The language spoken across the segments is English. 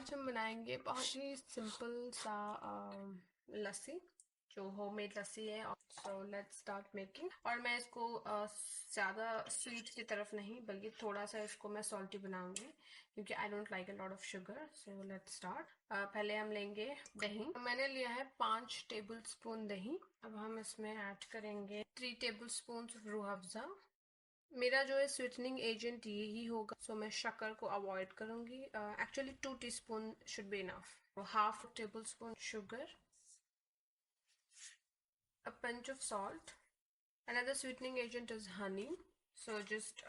आज हम बनाएंगे बहुत ही सिंपल सा लस्सी जो होममेड लस्सी है। So let's start making. और मैं इसको ज़्यादा स्वीट की तरफ नहीं बल्कि थोड़ा सा इसको मैं सॉल्टी बनाऊंगी क्योंकि I don't like a lot of sugar. So let's start. पहले हम लेंगे दही। मैंने लिया है 5 टेबल स्पून दही। अब हम इसमें ऐड करेंगे 3 टेबल स्पून रूह अफ़ज़ा। मेरा जो है स्वीटनिंग एजेंट यही होगा, सो मैं शक्कर को अवॉइड करूंगी। Actually 2 teaspoon should be enough. Half table spoon sugar, a pinch of salt. Another sweetening agent is honey, so just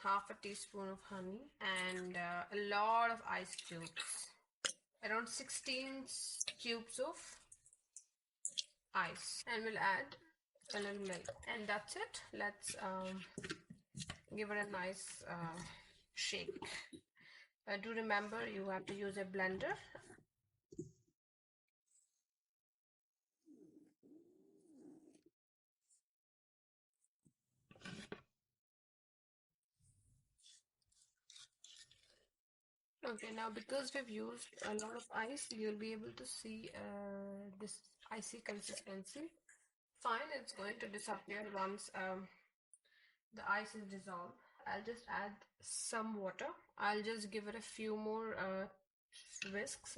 half a teaspoon of honey and a lot of ice cubes, around 16 cubes of ice, and we'll add a little milk, and that's it. Let's give it a nice shake. Do remember you have to use a blender. Okay, now because we've used a lot of ice, you'll be able to see this icy consistency. Fine, it's going to disappear once the ice is dissolved. I'll just add some water. I'll just give it a few more whisks.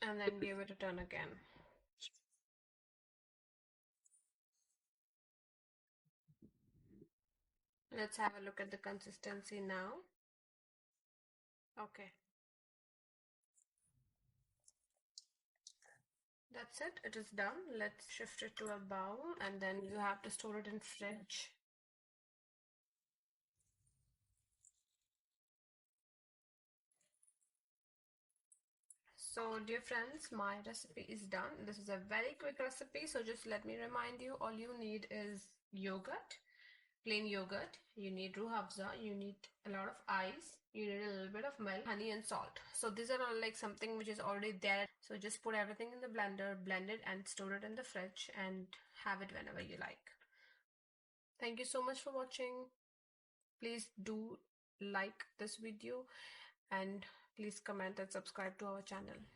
And then give it a turn again. Let's have a look at the consistency now. Okay. That's it. It is done. Let's shift it to a bowl and then you have to store it in fridge. So dear friends, my recipe is done. This is a very quick recipe, so just let me remind you, all you need is yogurt, plain yogurt, you need Rooh Afza, you need a lot of ice, you need a little bit of milk, honey and salt. So these are all like something which is already there. So just put everything in the blender, blend it and store it in the fridge and have it whenever you like. Thank you so much for watching. Please do like this video and please comment and subscribe to our channel.